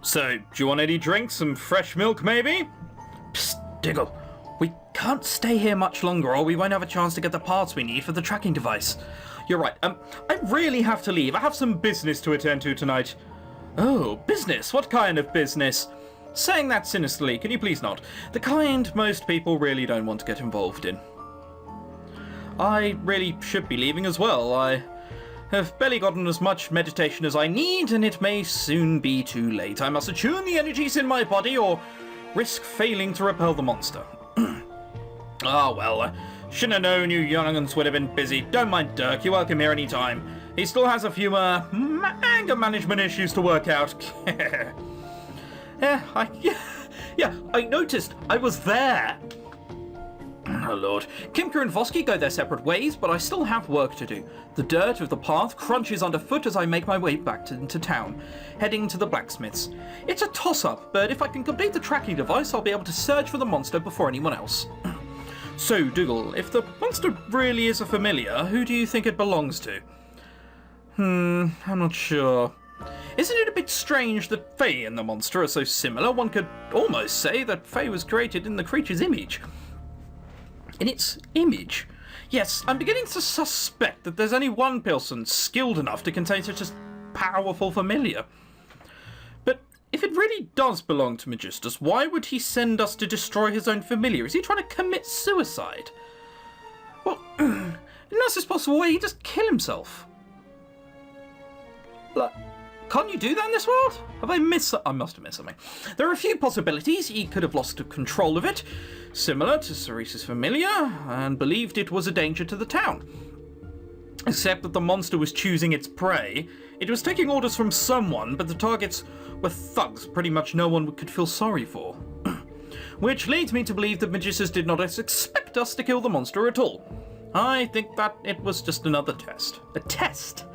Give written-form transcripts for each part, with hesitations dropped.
So, do you want any drinks, some fresh milk maybe? Psst, Diggle. We can't stay here much longer or we won't have a chance to get the parts we need for the tracking device. You're right, I really have to leave. I have some business to attend to tonight. Oh, business? What kind of business? Saying that sinisterly, can you please not? The kind most people really don't want to get involved in. I really should be leaving as well. I have barely gotten as much meditation as I need, and it may soon be too late. I must attune the energies in my body or risk failing to repel the monster. Ah, well, shouldn't have known you young'uns would have been busy. Don't mind Dirk, you're welcome here any time. He still has a few, anger management issues to work out. Yeah, I noticed. I was there. Oh, Lord. Kimka and Vosky go their separate ways, but I still have work to do. The dirt of the path crunches underfoot as I make my way back into town, heading to the blacksmith's. It's a toss-up, but if I can complete the tracking device, I'll be able to search for the monster before anyone else. So, Dougal, if the monster really is a familiar, who do you think it belongs to? I'm not sure. Isn't it a bit strange that Fae and the monster are so similar? One could almost say that Fae was created in the creature's image. In its image? Yes, I'm beginning to suspect that there's only one person skilled enough to contain such a powerful familiar. But if it really does belong to Magistus, why would he send us to destroy his own familiar? Is he trying to commit suicide? Well, in the nicest possible way, he'd just kill himself. Like, can't you do that in this world? Have I missed I must have missed something. There are a few possibilities. He could have lost control of it, similar to Cerese's familiar, and believed it was a danger to the town. Except that the monster was choosing its prey. It was taking orders from someone, but the targets were thugs pretty much no one could feel sorry for. Which leads me to believe that Magistus did not expect us to kill the monster at all. I think that it was just another test. A test?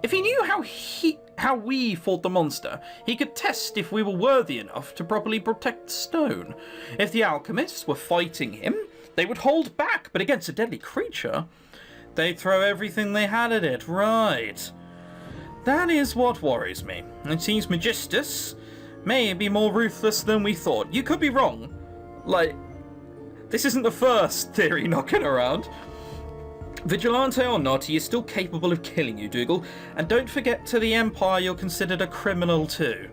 If he knew how we fought the monster, he could test if we were worthy enough to properly protect the stone. If the alchemists were fighting him, they would hold back, but against a deadly creature, they'd throw everything they had at it. Right. That is what worries me. It seems Magistus may be more ruthless than we thought. You could be wrong. Like, this isn't the first theory knocking around. Vigilante or not, he is still capable of killing you, Dougal. And don't forget, to the Empire, you're considered a criminal too.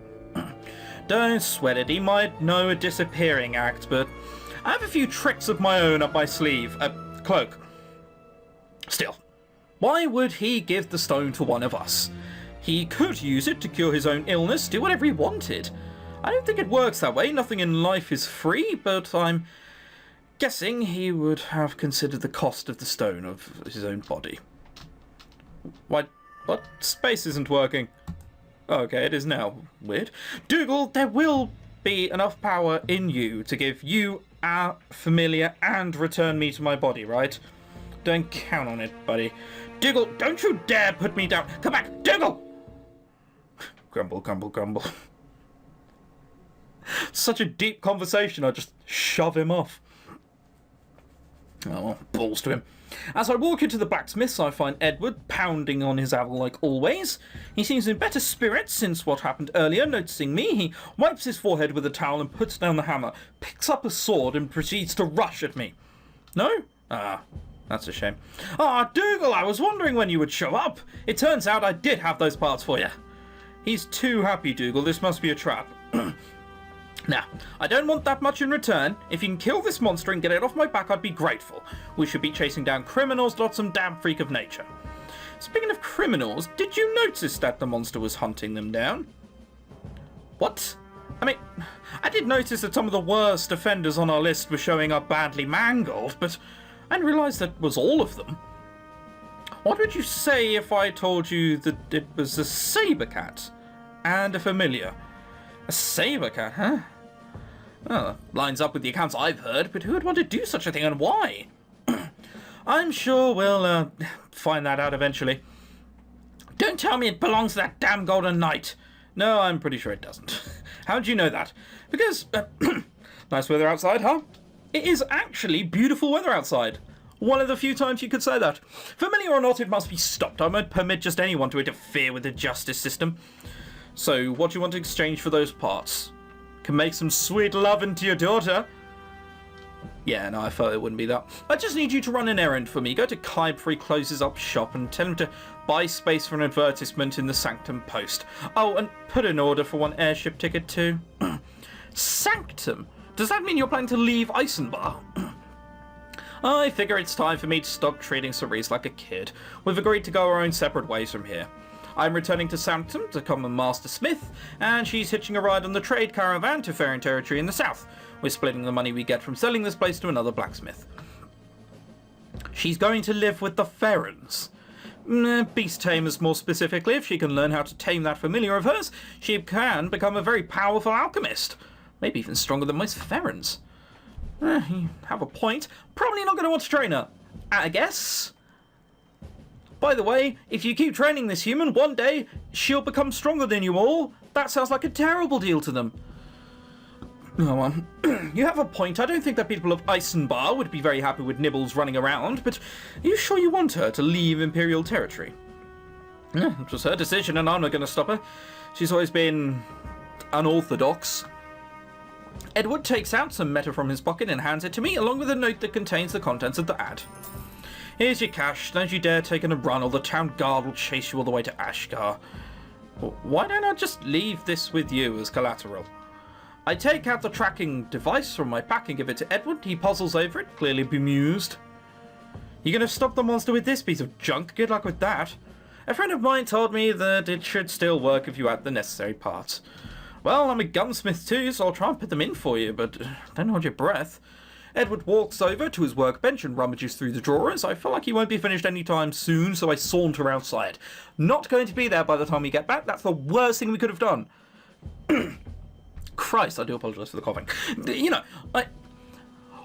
Don't sweat it, he might know a disappearing act, but I have a few tricks of my own up my sleeve. Cloak. Still, why would he give the stone to one of us? He could use it to cure his own illness, do whatever he wanted. I don't think it works that way. Nothing in life is free, but I'm guessing he would have considered the cost of the stone of his own body. What? Space isn't working. Okay, it is now. Weird. Dougal, there will be enough power in you to give you our familiar and return me to my body, right? Don't count on it, buddy. Dougal, don't you dare put me down. Come back, Dougal! Grumble, grumble, grumble. Such a deep conversation, I just shove him off. Oh, well, balls to him. As I walk into the blacksmith's, I find Edward pounding on his awl like always. He seems in better spirits since what happened earlier. Noticing me, he wipes his forehead with a towel and puts down the hammer, picks up a sword and proceeds to rush at me. No? Ah, that's a shame. Ah, Dougal, I was wondering when you would show up. It turns out I did have those parts for you. He's too happy, Dougal. This must be a trap. Now, I don't want that much in return. If you can kill this monster and get it off my back, I'd be grateful. We should be chasing down criminals, not some damn freak of nature. Speaking of criminals, did you notice that the monster was hunting them down? What? I mean, I did notice that some of the worst offenders on our list were showing up badly mangled, but I didn't realise that was all of them. What would you say if I told you that it was a saber cat and a familiar? A saber cat, huh? Well, lines up with the accounts I've heard, but who would want to do such a thing and why? I'm sure we'll find that out eventually. Don't tell me it belongs to that damn Golden Knight. No, I'm pretty sure it doesn't. How do you know that? Because, nice weather outside, huh? It is actually beautiful weather outside. One of the few times you could say that. Familiar or not, it must be stopped. I won't permit just anyone to interfere with the justice system. So, what do you want to exchange for those parts? Can make some sweet love into your daughter. Yeah, no, I thought it wouldn't be that. I just need you to run an errand for me. Go to Kai before he closes up shop and tell him to buy space for an advertisement in the Sanctum Post. Oh, and put an order for one airship ticket too. Sanctum? Does that mean you're planning to leave Icebound? I figure it's time for me to stop treating Cerise like a kid. We've agreed to go our own separate ways from here. I'm returning to Sanctum to become a Master Smith, and she's hitching a ride on the trade caravan to Faerin territory in the south. We're splitting the money we get from selling this place to another blacksmith. She's going to live with the Faerins. Beast tamers more specifically. If she can learn how to tame that familiar of hers, she can become a very powerful alchemist. Maybe even stronger than most Faerins. You have a point. Probably not going to want to train her, I guess. By the way, if you keep training this human, one day she'll become stronger than you all. That sounds like a terrible deal to them. Oh, well, you have a point. I don't think that people of Icebound would be very happy with Nibbles running around, but are you sure you want her to leave Imperial territory? It was her decision, and I'm not going to stop her. She's always been unorthodox. Edward takes out some meta from his pocket and hands it to me, along with a note that contains the contents of the ad. Here's your cash. Don't you dare take a run, or the town guard will chase you all the way to Ashgar. Why don't I just leave this with you as collateral? I take out the tracking device from my pack and give it to Edward. He puzzles over it, clearly bemused. You gonna stop the monster with this piece of junk? Good luck with that. A friend of mine told me that it should still work if you add the necessary parts. Well, I'm a gunsmith too, so I'll try and put them in for you, but don't hold your breath. Edward walks over to his workbench and rummages through the drawers. I feel like he won't be finished anytime soon, so I saunter outside. Not going to be there by the time we get back. That's the worst thing we could have done. Christ, I do apologise for the coughing. You know,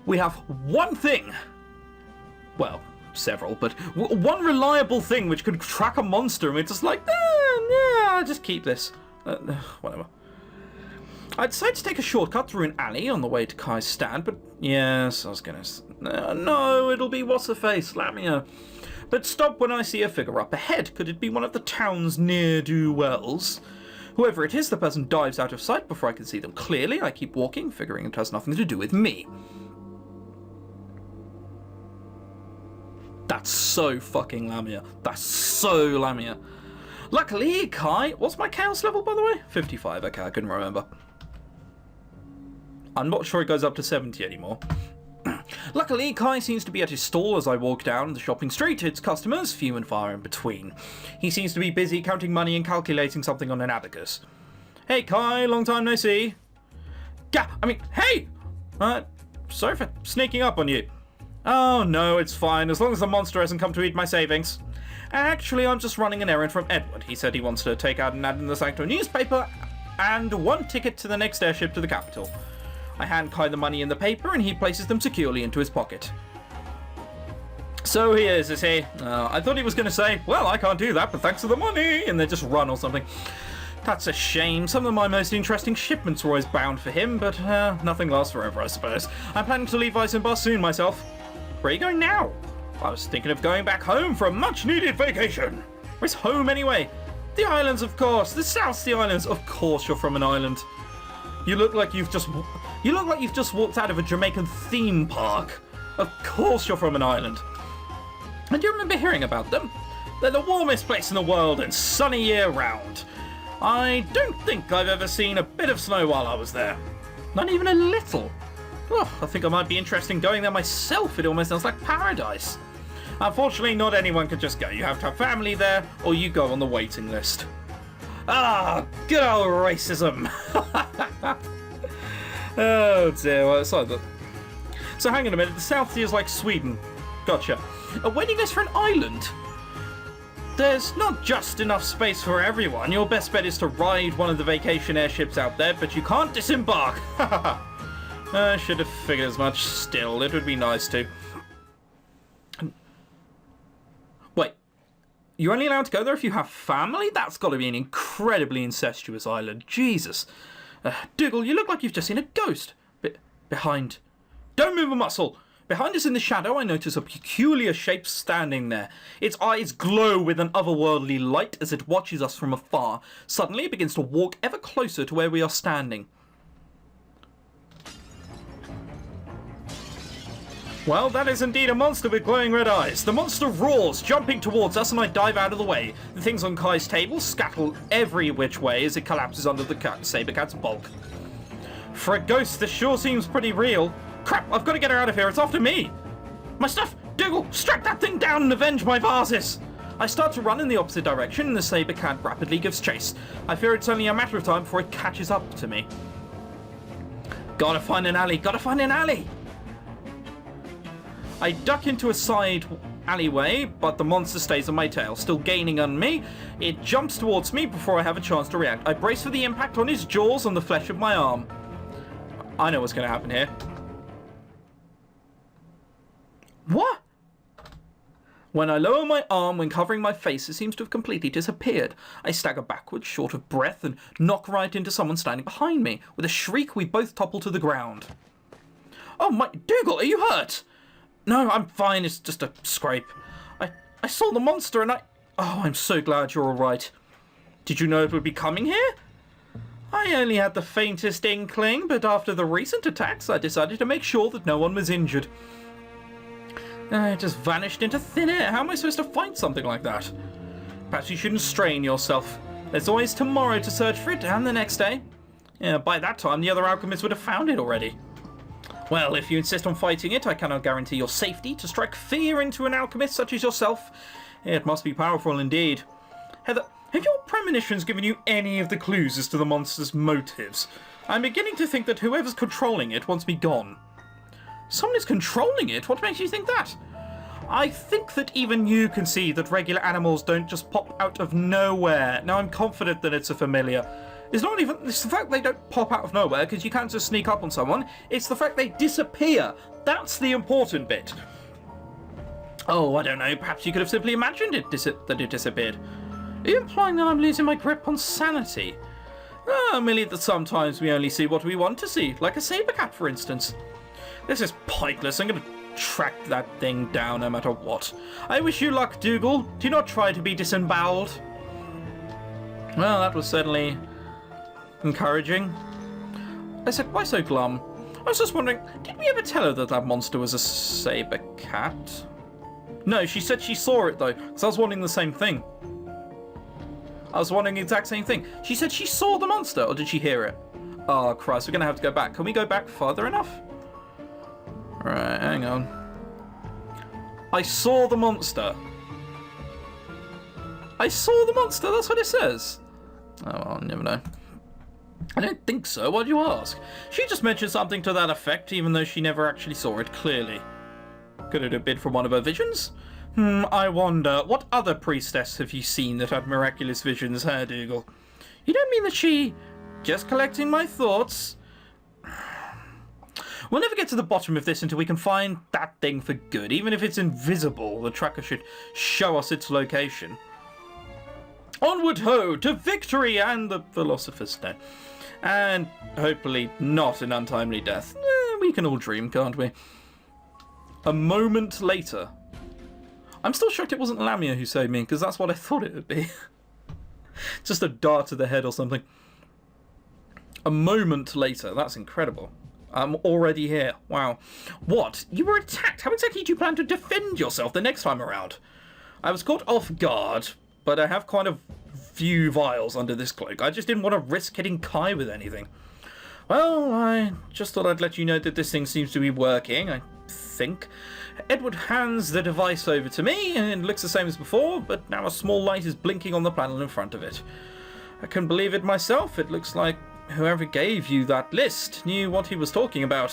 we have one thing. Well, several, but one reliable thing which could track a monster, and we're just like, yeah, just keep this. Whatever. I decided to take a shortcut through an alley on the way to Kai's stand, but yes, I was gonna... no, it'll be what's-her-face, Lamia. But stop when I see a figure up ahead. Could it be one of the town's ne'er-do-wells? Whoever it is, the person dives out of sight before I can see them clearly. I keep walking, figuring it has nothing to do with me. That's so fucking Lamia. That's so Lamia. Luckily, Kai... What's my chaos level, by the way? 55, okay, I couldn't remember. I'm not sure it goes up to 70 anymore. Luckily, Kai seems to be at his stall as I walk down the shopping street. Its customers, few and far in between. He seems to be busy counting money and calculating something on an abacus. Hey Kai, long time no see. Hey! Sorry for sneaking up on you. Oh no, it's fine, as long as the monster hasn't come to eat my savings. Actually, I'm just running an errand from Edward. He said he wants to take out an ad in the Sanctum newspaper and one ticket to the next airship to the capital. I hand Kai the money in the paper and he places them securely into his pocket. So he is he? I thought he was going to say, well, I can't do that, but thanks for the money, and then just run or something. That's a shame. Some of my most interesting shipments were always bound for him, but nothing lasts forever, I suppose. I'm planning to leave Icebound soon myself. Where are you going now? I was thinking of going back home for a much-needed vacation. Where's home anyway? The islands, of course. The South Sea Islands. Of course you're from an island. You look like you've just walked out of a Jamaican theme park. Of course you're from an island. And do you remember hearing about them? They're the warmest place in the world and sunny year-round. I don't think I've ever seen a bit of snow while I was there. Not even a little. Oh, I think I might be interested in going there myself. It almost sounds like paradise. Unfortunately, not anyone can just go. You have to have family there, or you go on the waiting list. Ah, good old racism. Oh dear, well, it's like that. So hang on a minute, the South Sea is like Sweden. Gotcha. Where do you guys for an island? There's not just enough space for everyone. Your best bet is to ride one of the vacation airships out there, but you can't disembark. I should have figured as much. Still, it would be nice to. Wait, you're only allowed to go there if you have family? That's got to be an incredibly incestuous island. Jesus. Dougal, you look like you've just seen a ghost. Behind. Don't move a muscle. Behind us in the shadow, I notice a peculiar shape standing there. Its eyes glow with an otherworldly light as it watches us from afar. Suddenly, it begins to walk ever closer to where we are standing. Well, that is indeed a monster with glowing red eyes. The monster roars, jumping towards us, and I dive out of the way. The things on Kai's table scuttle every which way as it collapses under the saber cat's bulk. For a ghost, this sure seems pretty real. Crap, I've got to get her out of here, it's after me! My stuff! Dougal, strike that thing down and avenge my vases! I start to run in the opposite direction, and the saber cat rapidly gives chase. I fear it's only a matter of time before it catches up to me. Gotta find an alley, gotta find an alley! I duck into a side alleyway, but the monster stays on my tail, still gaining on me. It jumps towards me before I have a chance to react. I brace for the impact on his jaws on the flesh of my arm. I know what's going to happen here. What? When I lower my arm when covering my face, it seems to have completely disappeared. I stagger backwards, short of breath, and knock right into someone standing behind me. With a shriek, we both topple to the ground. Oh my... Dougal, are you hurt? No, I'm fine. It's just a scrape. I saw the monster and Oh, I'm so glad you're all right. Did you know it would be coming here? I only had the faintest inkling, but after the recent attacks, I decided to make sure that no one was injured. It just vanished into thin air. How am I supposed to find something like that? Perhaps you shouldn't strain yourself. There's always tomorrow to search for it, and the next day. Yeah, by that time, the other alchemists would have found it already. Well, if you insist on fighting it, I cannot guarantee your safety. To strike fear into an alchemist such as yourself, it must be powerful indeed. Heather, have your premonitions given you any of the clues as to the monster's motives? I'm beginning to think that whoever's controlling it wants me gone. Someone is controlling it? What makes you think that? I think that even you can see that regular animals don't just pop out of nowhere. Now, I'm confident that it's a familiar. It's not even... It's the fact they don't pop out of nowhere, because you can't just sneak up on someone. It's the fact they disappear. That's the important bit. Oh, I don't know. Perhaps you could have simply imagined that it disappeared. Are you implying that I'm losing my grip on sanity? Merely that sometimes we only see what we want to see, like a saber cat, for instance. This is pointless. I'm going to track that thing down no matter what. I wish you luck, Dougal. Do not try to be disemboweled. Well, that was certainly encouraging. I said, why so glum? I was just wondering, did we ever tell her that that monster was a saber cat? No, she said she saw it though, because I was wondering the same thing. I was wondering the exact same thing. She said she saw the monster, or did she hear it? Oh, Christ, we're going to have to go back. Can we go back farther enough? Right, hang on. I saw the monster. I saw the monster, that's what it says. Oh, I'll never know. I don't think so, why'd you ask? She just mentioned something to that effect, even though she never actually saw it clearly. Could it have been from one of her visions? I wonder, what other priestess have you seen that had miraculous visions, Herr Dougal? You don't mean that she... Just collecting my thoughts. We'll never get to the bottom of this until we can find that thing for good. Even if it's invisible, the tracker should show us its location. Onward ho, to victory and the Philosopher's Stone. And hopefully not an untimely death. We can all dream, can't we? A moment later. I'm still shocked it wasn't Lamia who saved me, because that's what I thought it would be. Just a dart to the head or something. A moment later. That's incredible. I'm already here. Wow. What? You were attacked? How exactly do you plan to defend yourself the next time around? I was caught off guard, but I have quite a few vials under this cloak. I just didn't want to risk hitting Kai with anything. Well, I just thought I'd let you know that this thing seems to be working, I think. Edward hands the device over to me, and it looks the same as before, but now a small light is blinking on the panel in front of it. I couldn't believe it myself. It looks like whoever gave you that list knew what he was talking about.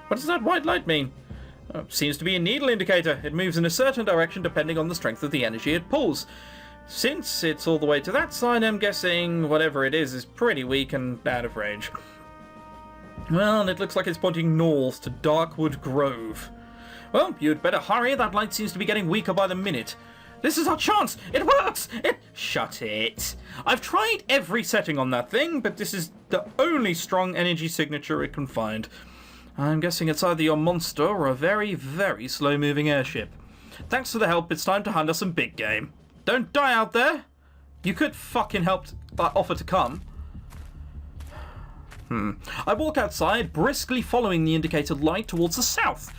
What does that white light mean? Seems to be a needle indicator. It moves in a certain direction depending on the strength of the energy it pulls. Since it's all the way to that side, I'm guessing whatever it is pretty weak and out of range. Well, it looks like it's pointing north to Darkwood Grove. Well, you'd better hurry. That light seems to be getting weaker by the minute. This is our chance! It works! Shut it. I've tried every setting on that thing, but this is the only strong energy signature it can find. I'm guessing it's either your monster or a very, very slow-moving airship. Thanks for the help, it's time to hand us some big game. Don't die out there! You could fucking offer to come. I walk outside, briskly following the indicated light towards the south.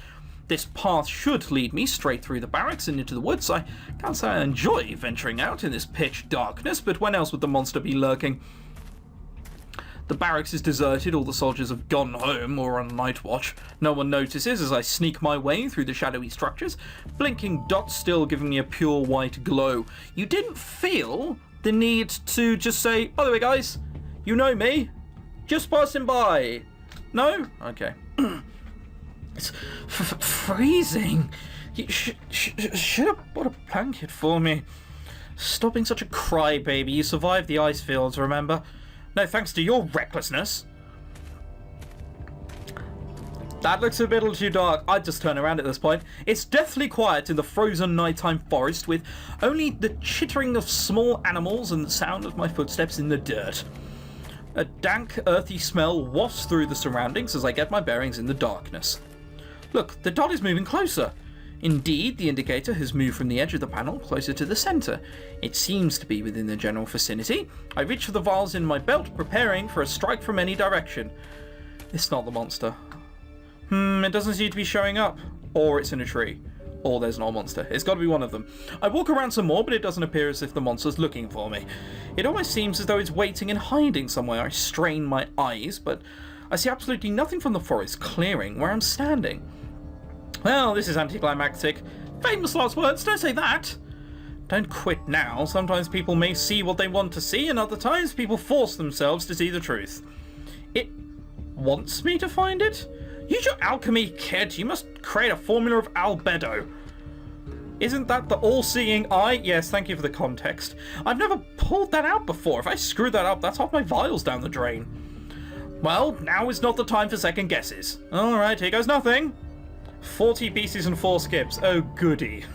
This path should lead me straight through the barracks and into the woods. I can't say I enjoy venturing out in this pitch darkness, but when else would the monster be lurking? The barracks is deserted, all the soldiers have gone home or on night watch. No one notices as I sneak my way through the shadowy structures, blinking dots still giving me a pure white glow. You didn't feel the need to just say, by the way guys, you know me, just passing by. No? Okay. It's freezing. You should have bought a blanket for me. Stop being such a crybaby. You survived the ice fields, remember? No thanks to your recklessness. That looks a little too dark. I'd just turn around at this point. It's deathly quiet in the frozen nighttime forest with only the chittering of small animals and the sound of my footsteps in the dirt. A dank, earthy smell wafts through the surroundings as I get my bearings in the darkness. Look, the dot is moving closer. Indeed, the indicator has moved from the edge of the panel closer to the centre. It seems to be within the general vicinity. I reach for the vials in my belt, preparing for a strike from any direction. It's not the monster. It doesn't seem to be showing up. Or it's in a tree. Or there's no monster. It's got to be one of them. I walk around some more, but it doesn't appear as if the monster's looking for me. It almost seems as though it's waiting and hiding somewhere. I strain my eyes, but I see absolutely nothing from the forest clearing where I'm standing. Well, this is anticlimactic. Famous last words, don't say that! Don't quit now. Sometimes people may see what they want to see, and other times people force themselves to see the truth. It wants me to find it? Use your alchemy, kid. You must create a formula of albedo. Isn't that the all-seeing eye? Yes, thank you for the context. I've never pulled that out before. If I screw that up, that's half my vials down the drain. Well, now is not the time for second guesses. Alright, here goes nothing. 40 pieces and 4 skips. Oh, goody.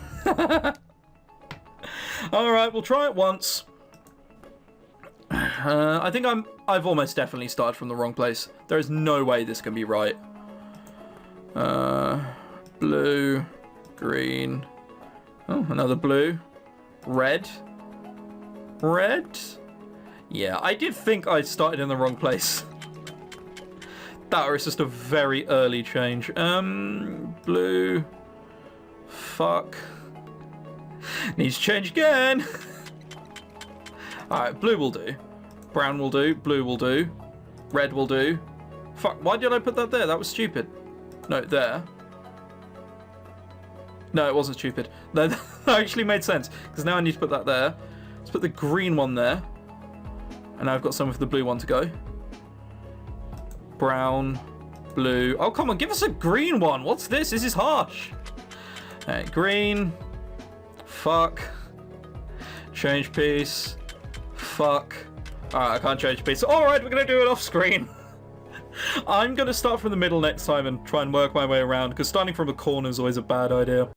Alright, we'll try it once. I think I've almost definitely started from the wrong place. There is no way this can be right. Blue, green. Oh, another blue. Red. Red? Yeah, I did think I started in the wrong place. That or it's just a very early change. Blue. Fuck. Needs to change again. Alright, blue will do. Brown will do. Blue will do. Red will do. Fuck, why did I put that there? That was stupid. No, there. No, it wasn't stupid. No, that actually made sense. Because now I need to put that there. Let's put the green one there. And now I've got some of the blue one to go. Brown, blue. Oh, come on, give us a green one. What's this? This is harsh. Alright, green. Fuck. Change piece. Fuck. Alright, I can't change piece. Alright, we're going to do it off screen. I'm going to start from the middle next time and try and work my way around, because starting from a corner is always a bad idea.